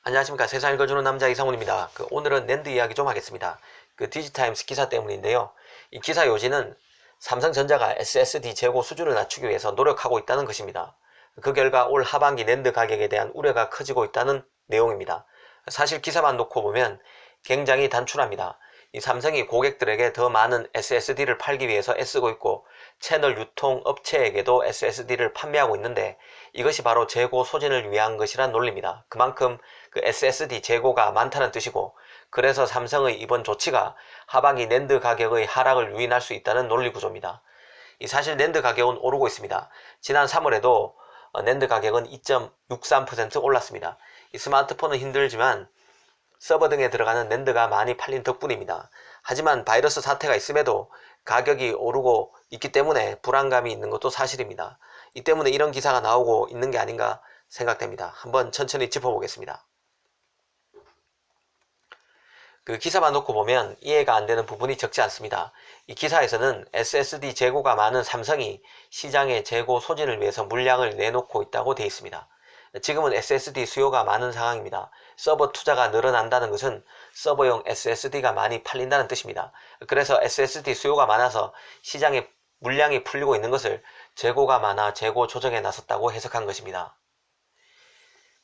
안녕하십니까. 세상 읽어주는 남자 이상훈입니다. 오늘은 낸드 이야기 좀 하겠습니다. 디지타임스 기사 때문인데요. 이 기사 요지는 삼성전자가 SSD 재고 수준을 낮추기 위해서 노력하고 있다는 것입니다. 그 결과 올 하반기 낸드 가격에 대한 우려가 커지고 있다는 내용입니다. 사실 기사만 놓고 보면 굉장히 단순합니다. 이 삼성이 고객들에게 더 많은 SSD를 팔기 위해서 애쓰고 있고 채널 유통 업체에게도 SSD를 판매하고 있는데 이것이 바로 재고 소진을 위한 것이란 논리입니다. 그만큼 SSD 재고가 많다는 뜻이고 그래서 삼성의 이번 조치가 하반기 낸드 가격의 하락을 유인할 수 있다는 논리 구조입니다. 사실 낸드 가격은 오르고 있습니다. 지난 3월에도 낸드 가격은 2.63% 올랐습니다. 이 스마트폰은 힘들지만 서버 등에 들어가는 낸드가 많이 팔린 덕분입니다. 하지만 바이러스 사태가 있음에도 가격이 오르고 있기 때문에 불안감이 있는 것도 사실입니다. 이 때문에 이런 기사가 나오고 있는 게 아닌가 생각됩니다. 한번 천천히 짚어보겠습니다. 기사만 놓고 보면 이해가 안 되는 부분이 적지 않습니다. 이 기사에서는 SSD 재고가 많은 삼성이 시장의 재고 소진을 위해서 물량을 내놓고 있다고 되어 있습니다. 지금은 SSD 수요가 많은 상황입니다. 서버 투자가 늘어난다는 것은 서버용 SSD가 많이 팔린다는 뜻입니다. 그래서 SSD 수요가 많아서 시장에 물량이 풀리고 있는 것을 재고가 많아 재고 조정에 나섰다고 해석한 것입니다.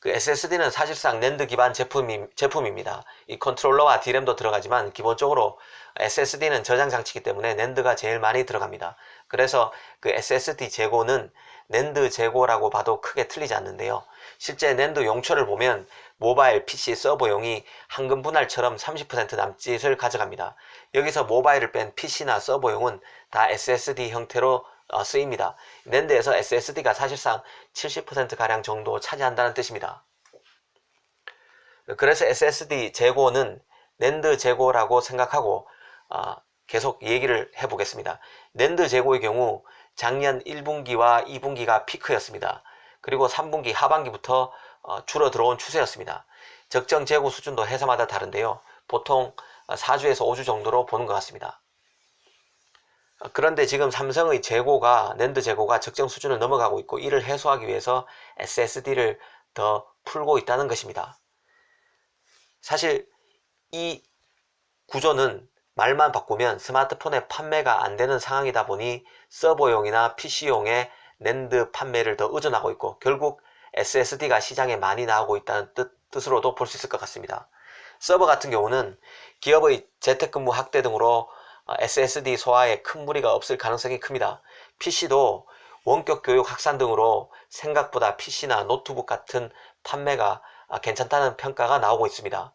SSD는 사실상 낸드 기반 제품입니다. 이 컨트롤러와 D램도 들어가지만 기본적으로 SSD는 저장 장치이기 때문에 낸드가 제일 많이 들어갑니다. 그래서 SSD 재고는 낸드 재고라고 봐도 크게 틀리지 않는데요. 실제 낸드 용처를 보면 모바일, PC, 서버용이 황금 분할처럼 30% 남짓을 가져갑니다. 여기서 모바일을 뺀 PC나 서버용은 다 SSD 형태로 쓰입니다. 낸드에서 SSD가 사실상 70%가량 정도 차지한다는 뜻입니다. 그래서 SSD 재고는 낸드 재고라고 생각하고 계속 얘기를 해보겠습니다. 낸드 재고의 경우 작년 1분기와 2분기가 피크였습니다. 그리고 3분기 하반기부터 줄어 들어온 추세였습니다. 적정 재고 수준도 회사마다 다른데요. 보통 4주에서 5주 정도로 보는 것 같습니다. 그런데 지금 삼성의 낸드 재고가 적정 수준을 넘어가고 있고 이를 해소하기 위해서 SSD를 더 풀고 있다는 것입니다. 사실 이 구조는 말만 바꾸면 스마트폰의 판매가 안 되는 상황이다 보니 서버용이나 PC용의 낸드 판매를 더 의존하고 있고 결국 SSD가 시장에 많이 나오고 있다는 뜻으로도 볼 수 있을 것 같습니다. 서버 같은 경우는 기업의 재택근무 확대 등으로 SSD 소화에 큰 무리가 없을 가능성이 큽니다. PC도 원격 교육 확산 등으로 생각보다 PC나 노트북 같은 판매가 괜찮다는 평가가 나오고 있습니다.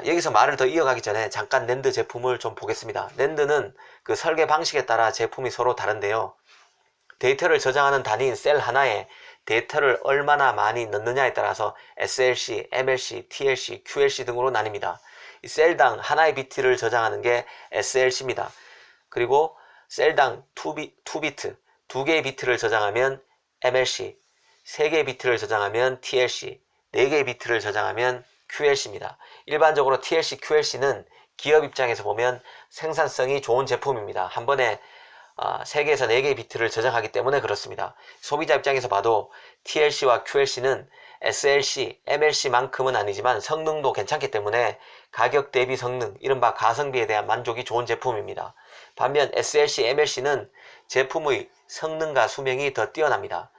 여기서 말을 더 이어가기 전에 잠깐 낸드 제품을 좀 보겠습니다. 낸드는 설계 방식에 따라 제품이 서로 다른데요. 데이터를 저장하는 단위인 셀 하나에 데이터를 얼마나 많이 넣느냐에 따라서 SLC, MLC, TLC, QLC 등으로 나뉩니다. 이 셀당 하나의 비트를 저장하는 게 SLC입니다. 그리고 셀당 2비트, 2개의 비트를 저장하면 MLC, 3개의 비트를 저장하면 TLC, 4개의 비트를 저장하면 QLC입니다. 일반적으로 TLC, QLC는 기업 입장에서 보면 생산성이 좋은 제품입니다. 한 번에 3개에서 4개의 비트를 저장하기 때문에 그렇습니다. 소비자 입장에서 봐도 TLC와 QLC는 SLC, MLC만큼은 아니지만 성능도 괜찮기 때문에 가격 대비 성능, 이른바 가성비에 대한 만족이 좋은 제품입니다. 반면 SLC, MLC는 제품의 성능과 수명이 더 뛰어납니다.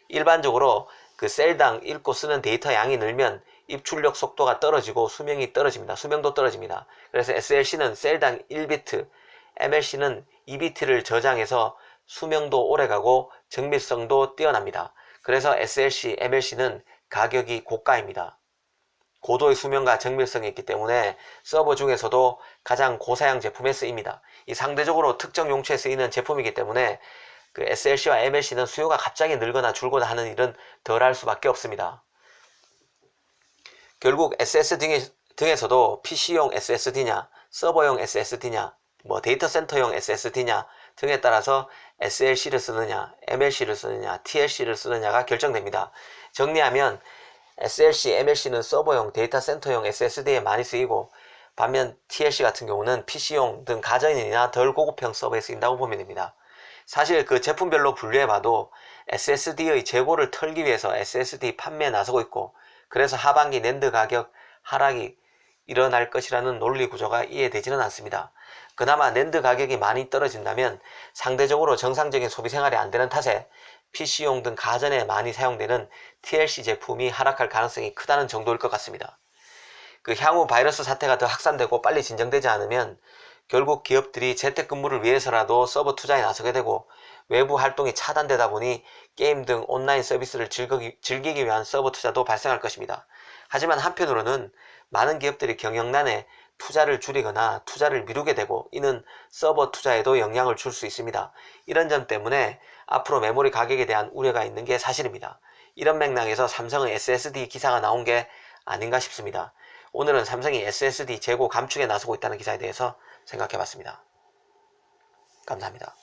일반적으로 셀당 읽고 쓰는 데이터 양이 늘면 입출력 속도가 떨어지고 수명이 떨어집니다. 수명도 떨어집니다. 그래서 SLC는 셀당 1비트, MLC는 2비트를 저장해서 수명도 오래가고 정밀성도 뛰어납니다. 그래서 SLC, MLC는 가격이 고가입니다. 고도의 수명과 정밀성이 있기 때문에 서버 중에서도 가장 고사양 제품에 쓰입니다. 이 상대적으로 특정 용처에 쓰이는 제품이기 때문에 SLC와 MLC는 수요가 갑자기 늘거나 줄거나 하는 일은 덜 할 수밖에 없습니다. 결국 SSD 등에서도 PC용 SSD냐, 서버용 SSD냐, 데이터 센터용 SSD냐 등에 따라서 SLC를 쓰느냐, MLC를 쓰느냐, TLC를 쓰느냐가 결정됩니다. 정리하면 SLC, MLC는 서버용, 데이터 센터용 SSD에 많이 쓰이고 반면 TLC 같은 경우는 PC용 등 가전이나 덜 고급형 서버에 쓰인다고 보면 됩니다. 사실 제품별로 분류해봐도 SSD의 재고를 털기 위해서 SSD 판매에 나서고 있고 그래서 하반기 낸드 가격 하락이 일어날 것이라는 논리 구조가 이해되지는 않습니다. 그나마 낸드 가격이 많이 떨어진다면 상대적으로 정상적인 소비 생활이 안 되는 탓에 PC용 등 가전에 많이 사용되는 TLC 제품이 하락할 가능성이 크다는 정도일 것 같습니다. 향후 바이러스 사태가 더 확산되고 빨리 진정되지 않으면 결국 기업들이 재택근무를 위해서라도 서버 투자에 나서게 되고 외부 활동이 차단되다 보니 게임 등 온라인 서비스를 즐기기 위한 서버 투자도 발생할 것입니다. 하지만 한편으로는 많은 기업들이 경영난에 투자를 줄이거나 투자를 미루게 되고 이는 서버 투자에도 영향을 줄 수 있습니다. 이런 점 때문에 앞으로 메모리 가격에 대한 우려가 있는 게 사실입니다. 이런 맥락에서 삼성의 SSD 기사가 나온 게 아닌가 싶습니다. 오늘은 삼성이 SSD 재고 감축에 나서고 있다는 기사에 대해서 생각해 봤습니다. 감사합니다.